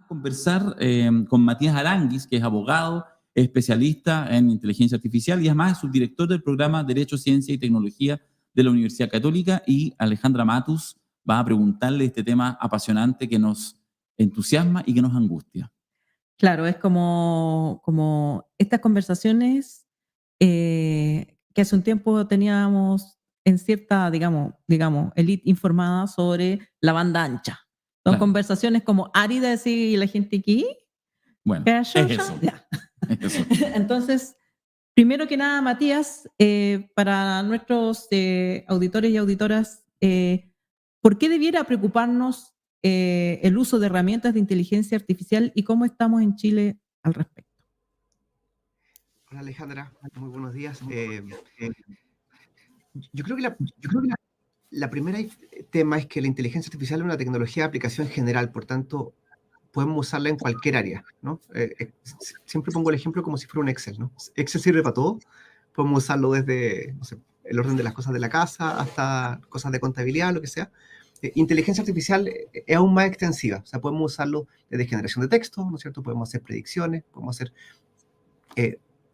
Conversar con Matías Aranguis, que es abogado, especialista en inteligencia artificial y además es subdirector del programa Derecho, Ciencia y Tecnología de la Universidad Católica. Y Alejandra Matus va a preguntarle este tema apasionante que nos entusiasma y que nos angustia. Claro, es como estas conversaciones que hace un tiempo teníamos en cierta, digamos, élite informada sobre la banda ancha. Son Claro. conversaciones como áridas y la gente aquí. Bueno, ¿Qué es eso. Ya. Es eso. Entonces, primero que nada, Matías, para nuestros auditores y auditoras, ¿por qué debiera preocuparnos el uso de herramientas de inteligencia artificial y cómo estamos en Chile al respecto? Hola Alejandra, muy buenos días. Yo creo que la primera tema es que la inteligencia artificial es una tecnología de aplicación general, por tanto, podemos usarla en cualquier área, ¿no? Siempre pongo el ejemplo como si fuera un Excel, ¿no? Excel sirve para todo. Podemos usarlo desde, no sé, el orden de las cosas de la casa hasta cosas de contabilidad, lo que sea. Inteligencia artificial es aún más extensiva, o sea, podemos usarlo desde generación de texto, ¿no es cierto? Podemos hacer predicciones, podemos hacer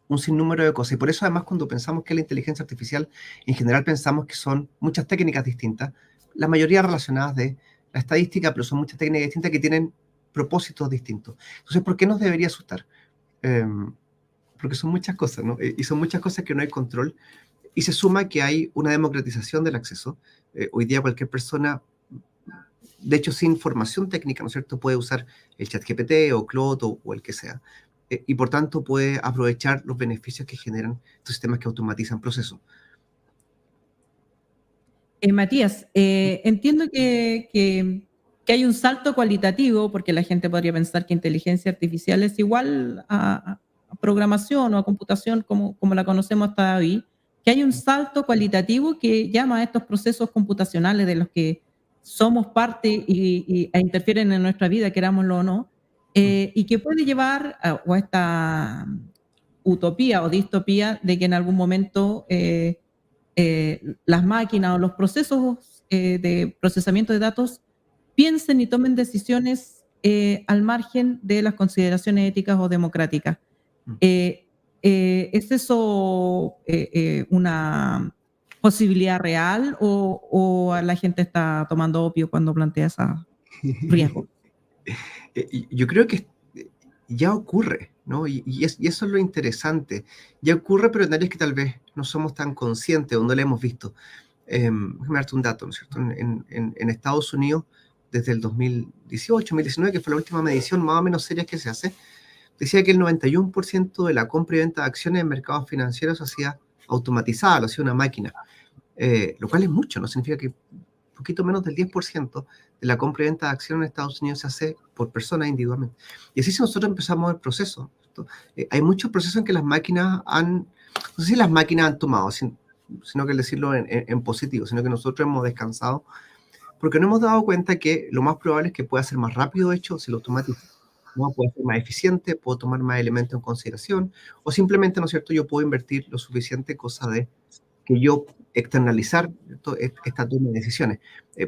un sinnúmero de cosas. Y por eso, además, cuando pensamos que la inteligencia artificial, en general pensamos que son muchas técnicas distintas, la mayoría relacionadas de la estadística, pero son muchas técnicas distintas que tienen propósitos distintos. Entonces, ¿por qué nos debería asustar? Porque son muchas cosas, ¿no? Y son muchas cosas que no hay control. Y se suma que hay una democratización del acceso. Hoy día cualquier persona, de hecho, sin formación técnica, ¿no es cierto?, puede usar el ChatGPT o Claude o el que sea. Y por tanto puede aprovechar los beneficios que generan estos sistemas que automatizan procesos. Matías, entiendo que hay un salto cualitativo, porque la gente podría pensar que inteligencia artificial es igual a programación o a computación como la conocemos hasta hoy, que hay un salto cualitativo que llama a estos procesos computacionales de los que somos parte e interfieren en nuestra vida, querámoslo o no, y que puede llevar a esta utopía o distopía de que en algún momento las máquinas o los procesos de procesamiento de datos piensen y tomen decisiones al margen de las consideraciones éticas o democráticas. ¿Es eso una posibilidad real o la gente está tomando opio cuando plantea ese riesgo? Yo creo que ya ocurre, ¿no? Y eso es lo interesante. Ya ocurre, pero en áreas que tal vez no somos tan conscientes o no le hemos visto. Déjame darte un dato, ¿no es cierto? En Estados Unidos, desde el 2018, 2019, que fue la última medición más o menos seria que se hace, decía que el 91% de la compra y venta de acciones en mercados financieros se hacía automatizada, lo hacía una máquina, lo cual es mucho, ¿no? Significa que poquito menos del 10% de la compra y venta de acciones en Estados Unidos se hace por persona individualmente. Y así si nosotros empezamos el proceso, hay muchos procesos en que las máquinas no sé si las máquinas han tomado, sino que decirlo en positivo, sino que nosotros hemos descansado, porque no hemos dado cuenta que lo más probable es que pueda ser más rápido hecho si lo automatizo. ¿No? Puede ser más eficiente, puedo tomar más elementos en consideración, o simplemente, ¿no es cierto?, yo puedo invertir lo suficiente, cosa de que yo externalizar esta toma de decisiones.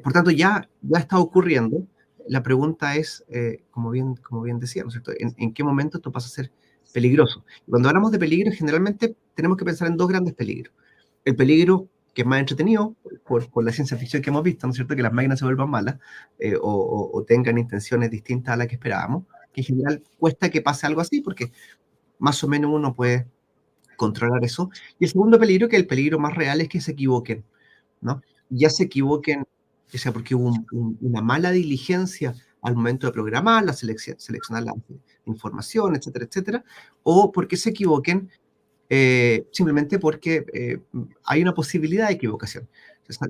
Por tanto, ya está ocurriendo. La pregunta es, como bien decía, ¿no es cierto?, ¿en qué momento esto pasa a ser peligroso? Cuando hablamos de peligro, generalmente tenemos que pensar en dos grandes peligros. El peligro que es más entretenido por la ciencia ficción que hemos visto, ¿no es cierto?, que las máquinas se vuelvan malas o tengan intenciones distintas a las que esperábamos, que en general cuesta que pase algo así, porque más o menos uno puede controlar eso. Y el segundo peligro, que el peligro más real, es que se equivoquen, ¿no? Ya se equivoquen, ya sea porque hubo una mala diligencia al momento de programar, seleccionar la información, etcétera, etcétera, o porque se equivoquen simplemente porque hay una posibilidad de equivocación.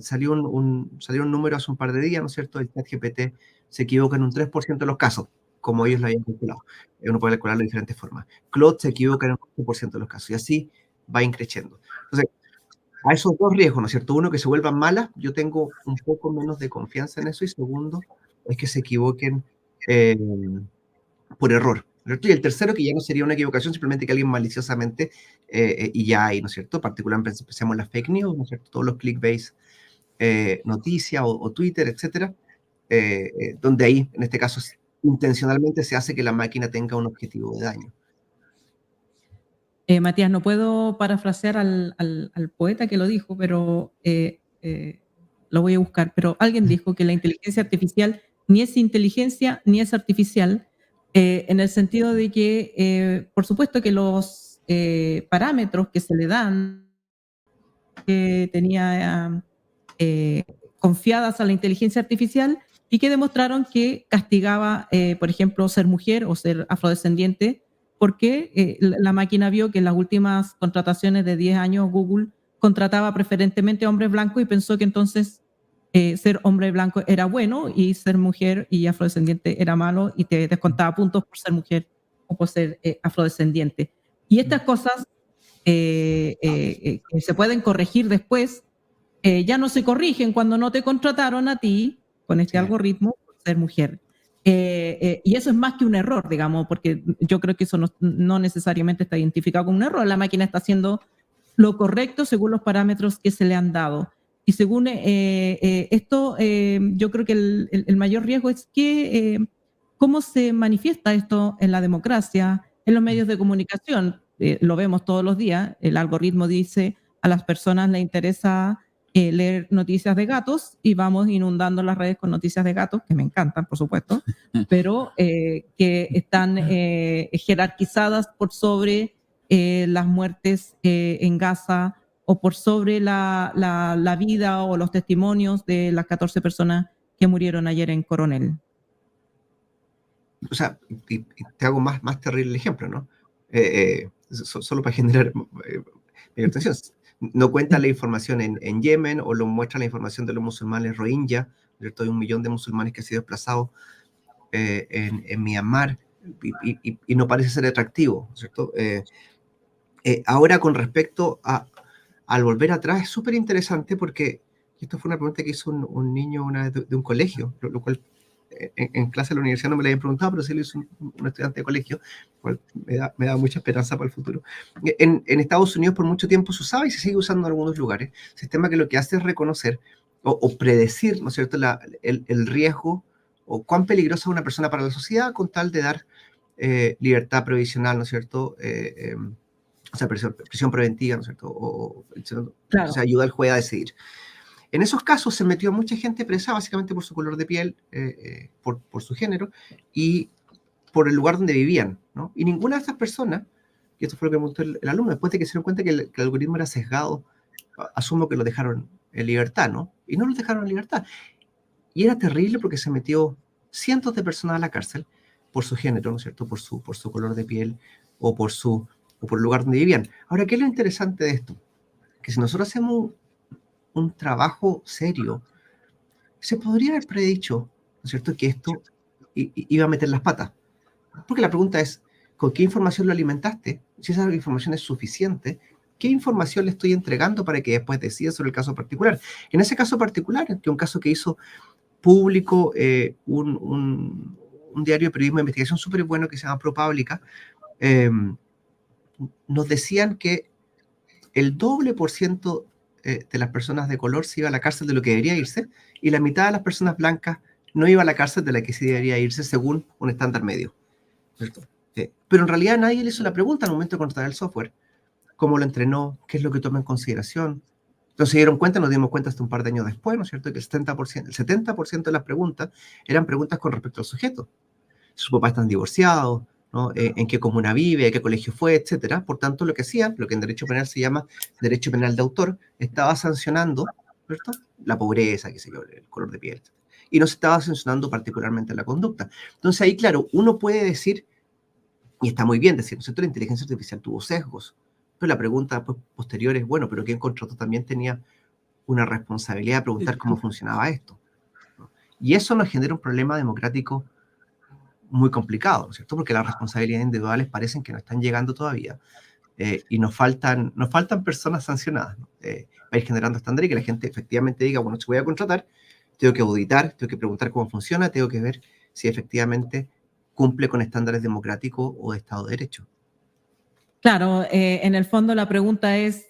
Salió un número hace un par de días, ¿no es cierto? El ChatGPT se equivoca en un 3% de los casos, como ellos lo habían calculado. Uno puede calcularlo de diferentes formas. Claude se equivoca en un 8% de los casos, y así va increciendo. Entonces, a esos dos riesgos, ¿no es cierto? Uno, que se vuelvan malas, yo tengo un poco menos de confianza en eso, y segundo, es que se equivoquen por error. Y el tercero, que ya no sería una equivocación, simplemente que alguien maliciosamente, y ya hay, ¿no es cierto? Particularmente pensemos en las fake news, ¿no es cierto? Todos los clickbait, noticias o Twitter, etcétera, donde ahí, en este caso, intencionalmente se hace que la máquina tenga un objetivo de daño. Matías, no puedo parafrasear al poeta que lo dijo, pero lo voy a buscar. Pero alguien dijo que la inteligencia artificial ni es inteligencia ni es artificial, en el sentido de que, por supuesto que los parámetros que se le dan, que tenía confiadas a la inteligencia artificial y que demostraron que castigaba, por ejemplo, ser mujer o ser afrodescendiente, porque la máquina vio que en las últimas contrataciones de 10 años Google contrataba preferentemente a hombres blancos y pensó que entonces ser hombre blanco era bueno y ser mujer y afrodescendiente era malo y te descontaba puntos por ser mujer o por ser afrodescendiente. Y estas cosas que se pueden corregir después, ya no se corrigen cuando no te contrataron a ti con este algoritmo por ser mujer. Y eso es más que un error, digamos, porque yo creo que eso no necesariamente está identificado como un error. La máquina está haciendo lo correcto según los parámetros que se le han dado. Y según esto, yo creo que el mayor riesgo es que cómo se manifiesta esto en la democracia, en los medios de comunicación. Lo vemos todos los días. El algoritmo dice a las personas les interesa leer noticias de gatos y vamos inundando las redes con noticias de gatos, que me encantan, por supuesto, pero que están jerarquizadas por sobre las muertes en Gaza o por sobre la vida o los testimonios de las 14 personas que murieron ayer en Coronel. O sea, y te hago más terrible el ejemplo, ¿no? Solo para generar mayor atención. No cuenta la información en Yemen o lo muestra la información de los musulmanes Rohingya, ¿cierto? Hay 1 millón de musulmanes que han sido desplazados en Myanmar y no parece ser atractivo, ¿cierto? Ahora, con respecto al volver atrás, es súper interesante porque esto fue una pregunta que hizo un niño una vez de un colegio, lo cual en clase de la universidad no me la habían preguntado, pero sí lo hizo un estudiante de colegio, cual me da mucha esperanza para el futuro. En Estados Unidos por mucho tiempo se usaba y se sigue usando en algunos lugares, sistema que lo que hace es reconocer o predecir, ¿no es cierto?, el riesgo o cuán peligrosa es una persona para la sociedad con tal de dar libertad provisional, ¿no es cierto?, o sea, prisión preventiva, ¿no es cierto?, Claro. o sea, ayuda al juez a decidir. En esos casos se metió mucha gente presa básicamente por su color de piel, por su género y por el lugar donde vivían, ¿no? Y ninguna de estas personas, y esto fue lo que preguntó el alumno, después de que se dieron cuenta que el algoritmo era sesgado, asumo que lo dejaron en libertad, ¿no? Y no los dejaron en libertad. Y era terrible porque se metió cientos de personas a la cárcel por su género, ¿no es cierto?, por su color de piel o por el lugar donde vivían. Ahora, ¿qué es lo interesante de esto? Que si nosotros hacemos un trabajo serio, se podría haber predicho, ¿no es cierto?, que esto iba a meter las patas. Porque la pregunta es, ¿con qué información lo alimentaste? Si esa información es suficiente, ¿qué información le estoy entregando para que después decida sobre el caso particular? En ese caso particular, que es un caso que hizo público un diario de periodismo de investigación súper bueno que se llama ProPublica, nos decían que el doble por ciento de las personas de color se iba a la cárcel de lo que debería irse, y la mitad de las personas blancas no iba a la cárcel de la que sí debería irse según un estándar medio, ¿cierto? Pero en realidad nadie le hizo la pregunta al momento de contratar el software, cómo lo entrenó, qué es lo que toma en consideración. Entonces se dieron cuenta, nos dimos cuenta hasta un par de años después, ¿no es cierto?, que el 70% de las preguntas eran preguntas con respecto al sujeto. Sus papás están divorciados, ¿no? En qué comuna vive, a qué colegio fue, etcétera. Por tanto, lo que hacían, lo que en derecho penal se llama derecho penal de autor, estaba sancionando, ¿cierto?, la pobreza, qué sé yo, el color de piel, etcétera. Y no se estaba sancionando particularmente la conducta. Entonces ahí, claro, uno puede decir, y está muy bien decir, ¿no es cierto?, la inteligencia artificial tuvo sesgos, pero la pregunta posterior es, bueno, pero quien contrató también tenía una responsabilidad de preguntar cómo funcionaba esto, ¿no? Y eso nos genera un problema democrático muy complicado, ¿no es cierto?, porque las responsabilidades individuales parecen que no están llegando todavía, y nos faltan personas sancionadas, ¿no? Para ir generando estándares y que la gente efectivamente diga, bueno, si voy a contratar, tengo que auditar, tengo que preguntar cómo funciona, tengo que ver si efectivamente cumple con estándares democráticos o de Estado de Derecho. Claro, en el fondo la pregunta es,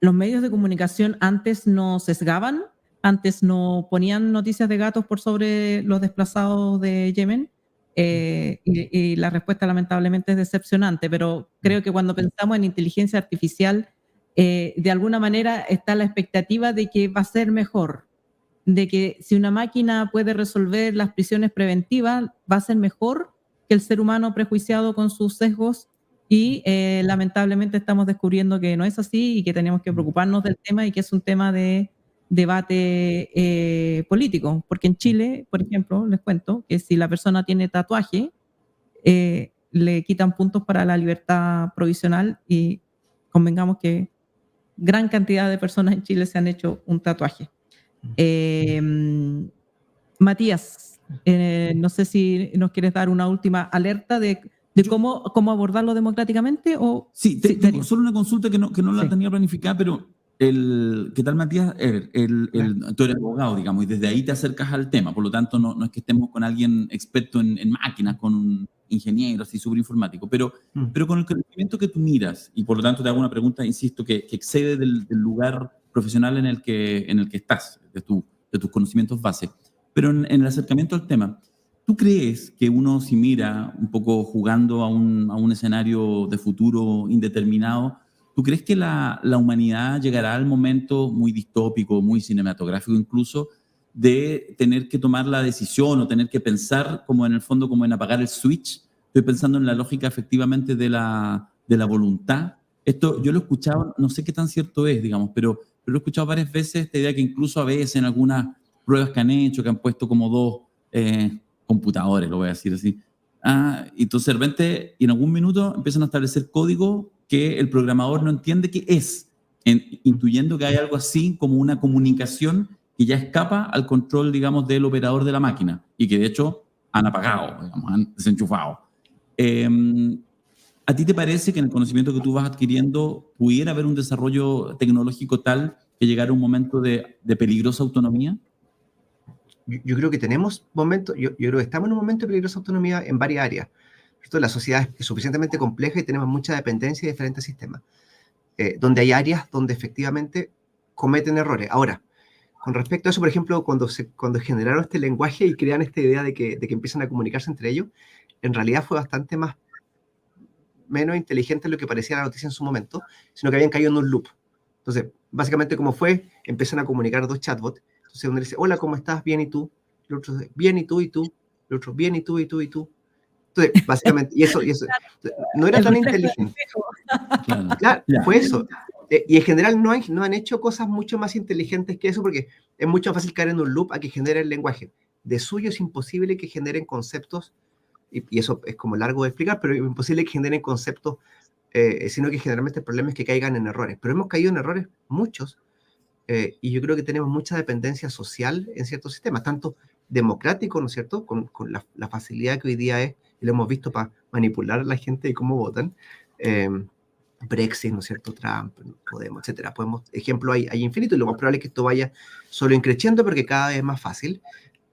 ¿los medios de comunicación antes no sesgaban? Antes no ponían noticias de gatos por sobre los desplazados de Yemen, y la respuesta lamentablemente es decepcionante, pero creo que cuando pensamos en inteligencia artificial, de alguna manera está la expectativa de que va a ser mejor, de que si una máquina puede resolver las prisiones preventivas, va a ser mejor que el ser humano prejuiciado con sus sesgos, y lamentablemente estamos descubriendo que no es así y que tenemos que preocuparnos del tema y que es un tema de debate político, porque en Chile, por ejemplo, les cuento que si la persona tiene tatuaje, le quitan puntos para la libertad provisional, y convengamos que gran cantidad de personas en Chile se han hecho un tatuaje. Matías, no sé si nos quieres dar una última alerta de cómo abordarlo democráticamente. Sí, tengo solo una consulta que no la Sí. tenía planificada, pero ¿qué tal, Matías? Tú eres abogado, digamos, y desde ahí te acercas al tema, por lo tanto no es que estemos con alguien experto en máquinas, con un ingeniero así súper informático, pero con el conocimiento que tú miras, y por lo tanto te hago una pregunta, insisto, que excede del lugar profesional en el que estás, de tus conocimientos base, pero en el acercamiento al tema, ¿tú crees que uno, si mira un poco jugando a un escenario de futuro indeterminado, ¿tú crees que la humanidad llegará al momento muy distópico, muy cinematográfico incluso, de tener que tomar la decisión o tener que pensar como en el fondo como en apagar el switch? Estoy pensando en la lógica efectivamente de la voluntad. Esto yo lo he escuchado, no sé qué tan cierto es, digamos, pero lo he escuchado varias veces, esta idea que incluso a veces en algunas pruebas que han hecho, que han puesto como dos computadores, lo voy a decir así. Y entonces de repente, en algún minuto empiezan a establecer código que el programador no entiende qué es, intuyendo que hay algo así como una comunicación que ya escapa al control, digamos, del operador de la máquina y que de hecho han apagado, digamos, han desenchufado. ¿A ti te parece que en el conocimiento que tú vas adquiriendo pudiera haber un desarrollo tecnológico tal que llegara un momento de peligrosa autonomía? Yo creo que tenemos momentos, yo creo que estamos en un momento de peligrosa autonomía en varias áreas. ¿Cierto? La sociedad es suficientemente compleja y tenemos mucha dependencia de diferentes sistemas, donde hay áreas donde efectivamente cometen errores. Ahora, con respecto a eso, por ejemplo, cuando generaron este lenguaje y crean esta idea de que empiezan a comunicarse entre ellos, en realidad fue bastante menos inteligente de lo que parecía la noticia en su momento, sino que habían caído en un loop. Entonces, básicamente, como fue, empiezan a comunicar dos chatbots. Entonces, uno dice, hola, ¿cómo estás? Bien, ¿y tú? El otro dice, bien, ¿y tú? ¿Y tú? El otro, bien, ¿y tú? ¿Y tú? ¿Y tú? Entonces, básicamente, y eso no era tan inteligente. Claro, fue eso. Y en general no han hecho cosas mucho más inteligentes que eso, porque es mucho más fácil caer en un loop a que genere el lenguaje. De suyo es imposible que generen conceptos, y eso es como largo de explicar, pero es imposible que generen conceptos, sino que generalmente el problema es que caigan en errores. Pero hemos caído en errores muchos, y yo creo que tenemos mucha dependencia social en ciertos sistemas, tanto democráticos, ¿no es cierto?, con la facilidad que hoy día es, y lo hemos visto para manipular a la gente y cómo votan, Brexit, ¿no es cierto?, Trump, Podemos, etcétera. Ejemplo, hay infinito, y lo más probable es que esto vaya solo increciendo porque cada vez es más fácil.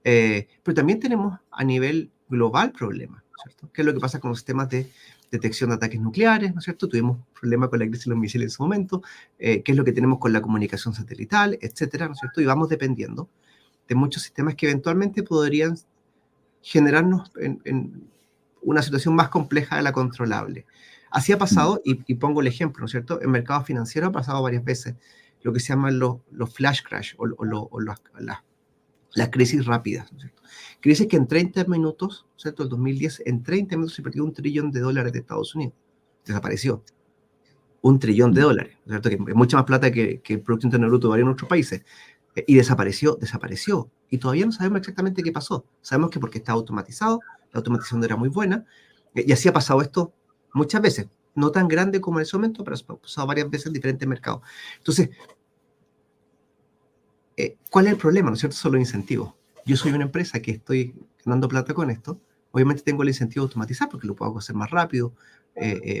Pero también tenemos a nivel global problemas, ¿cierto? ¿Qué es lo que pasa con los sistemas de detección de ataques nucleares, ¿no es cierto? Tuvimos problemas con la crisis de los misiles en su momento. ¿Qué es lo que tenemos con la comunicación satelital, etcétera, ¿no es cierto? Y vamos dependiendo de muchos sistemas que eventualmente podrían generarnos en una situación más compleja de la controlable. Así ha pasado, y pongo el ejemplo, ¿no es cierto? En mercados financieros ha pasado varias veces lo que se llaman los flash crash o las crisis rápidas, ¿no es cierto? Crisis que en 30 minutos, ¿no es cierto? El 2010, en 30 minutos se perdió $1 trillón de Estados Unidos. Desapareció. $1 trillón, ¿no es cierto? Que es mucha más plata que el Producto Interno Bruto de varios otros países. Y desapareció. Y todavía no sabemos exactamente qué pasó. Sabemos que porque está automatizado, la automatización no era muy buena, y así ha pasado esto muchas veces. No tan grande como en ese momento, pero ha pasado varias veces en diferentes mercados. Entonces, ¿cuál es el problema? ¿No es cierto? Son los incentivos. Yo soy una empresa que estoy ganando plata con esto. Obviamente tengo el incentivo de automatizar porque lo puedo hacer más rápido,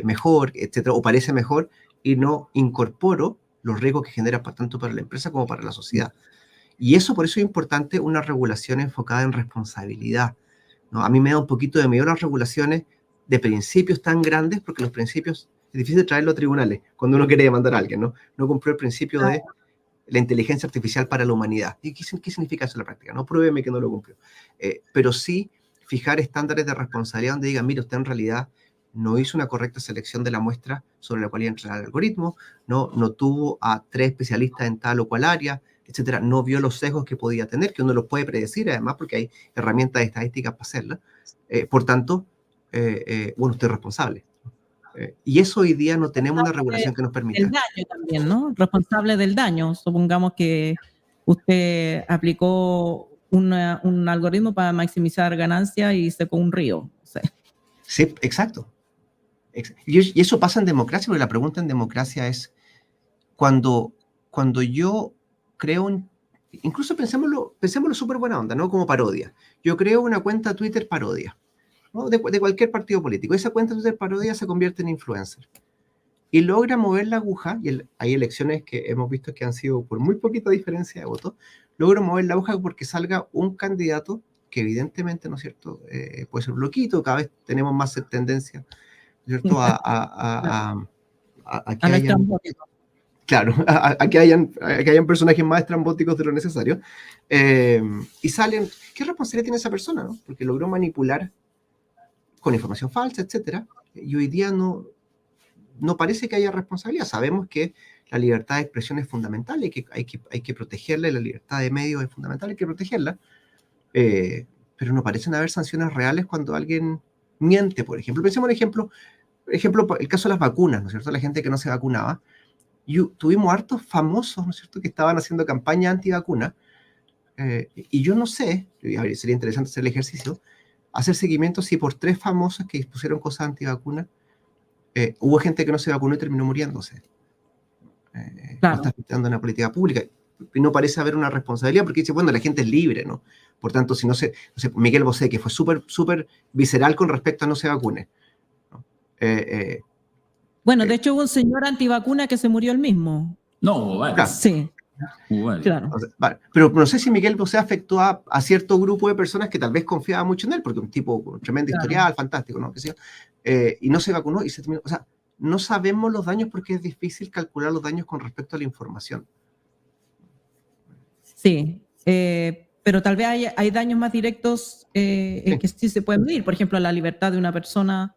mejor, etcétera, o parece mejor, y no incorporo los riesgos que genera tanto para la empresa como para la sociedad. Y por eso es importante una regulación enfocada en responsabilidad, ¿no? A mí me da un poquito de miedo las regulaciones de principios tan grandes, porque los principios es difícil traerlos a tribunales cuando uno quiere demandar a alguien, ¿no? No cumplió el principio de la inteligencia artificial para la humanidad. ¿Y qué significa eso en la práctica? No, pruébeme que no lo cumplió. Pero sí fijar estándares de responsabilidad donde digan, mire, usted en realidad no hizo una correcta selección de la muestra sobre la cual iba a entrenar el algoritmo, no tuvo a 3 especialistas en tal o cual área, etcétera, no vio los sesgos que podía tener, que uno los puede predecir además porque hay herramientas estadísticas para hacerlas. Por tanto, bueno, usted es responsable. Y eso hoy día no tenemos una regulación que nos permita. El daño también, ¿no? Responsable del daño. Supongamos que usted aplicó un algoritmo para maximizar ganancias y secó un río. O sea. Sí, exacto. Y eso pasa en democracia, porque la pregunta en democracia es, cuando yo creo, incluso pensémoslo súper buena onda, ¿no? Como parodia. Yo creo una cuenta Twitter parodia, ¿no? De cualquier partido político. Esa cuenta Twitter parodia se convierte en influencer. Y logra mover la aguja, y hay elecciones que hemos visto que han sido por muy poquita diferencia de votos, logra mover la aguja porque salga un candidato que evidentemente, ¿no es cierto?, puede ser un loquito, cada vez tenemos más tendencia, ¿no es cierto?, a que hayan, claro, a que hayan personajes más estrambóticos de lo necesario, y salen, ¿qué responsabilidad tiene esa persona, no? Porque logró manipular con información falsa, etcétera, y hoy día no parece que haya responsabilidad. Sabemos que la libertad de expresión es fundamental y que hay que protegerla, y la libertad de medios es fundamental, hay que protegerla, pero no parecen haber sanciones reales cuando alguien miente, por ejemplo. Pensemos en ejemplo, el caso de las vacunas, ¿no es cierto? La gente que no se vacunaba. Y tuvimos hartos famosos, ¿no es cierto?, que estaban haciendo campaña antivacuna, y yo no sé, sería interesante hacer el ejercicio, hacer seguimiento si por 3 famosos que pusieron cosas antivacunas, hubo gente que no se vacunó y terminó muriéndose. Claro. No está afectando una política pública. Y no parece haber una responsabilidad, porque dice, bueno, la gente es libre, ¿no? Por tanto, si no sé, Miguel Bosé, que fue súper visceral con respecto a no se vacune, ¿no? Bueno, de hecho hubo un señor antivacuna que se murió él mismo. No, vale. Claro. Sí. Vale. Claro. O sea, vale. Pero no sé si Miguel Bosé afectó a cierto grupo de personas que tal vez confiaban mucho en él, porque un tipo con tremendo historial, fantástico, ¿no? Y no se vacunó y se terminó. O sea, no sabemos los daños porque es difícil calcular los daños con respecto a la información. Sí, pero tal vez hay daños más directos que sí se pueden medir. Por ejemplo, la libertad de una persona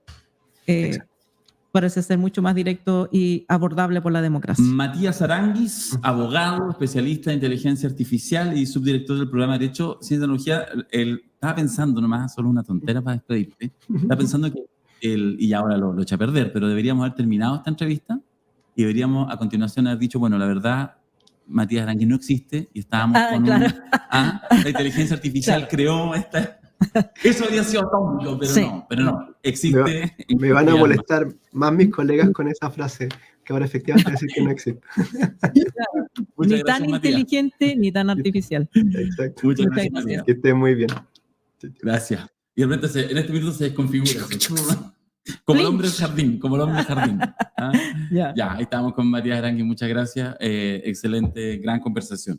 parece ser mucho más directo y abordable por la democracia. Matías Aranguis, abogado, especialista en inteligencia artificial y subdirector del programa de Derecho, Ciencia y Tecnología. Estaba pensando nomás, solo una tontera para despedirte, estaba pensando que y ahora lo eché a perder, pero deberíamos haber terminado esta entrevista y deberíamos a continuación haber dicho, bueno, la verdad, Matías Aranguis no existe y estábamos con claro. la inteligencia artificial creó esta... Eso habría sido tonto, pero no, existe. Me van a molestar más mis colegas con esa frase, que ahora efectivamente decir que no existe. Claro. Ni gracias, tan Matías. Inteligente ni tan artificial. Exacto. Muchas gracias, Matías. Que esté muy bien. Gracias. Y de repente en este minuto se desconfigura. Como el hombre del jardín, ¿ah? Ya, ahí estamos con Matías Aranguis, muchas gracias. Excelente, gran conversación.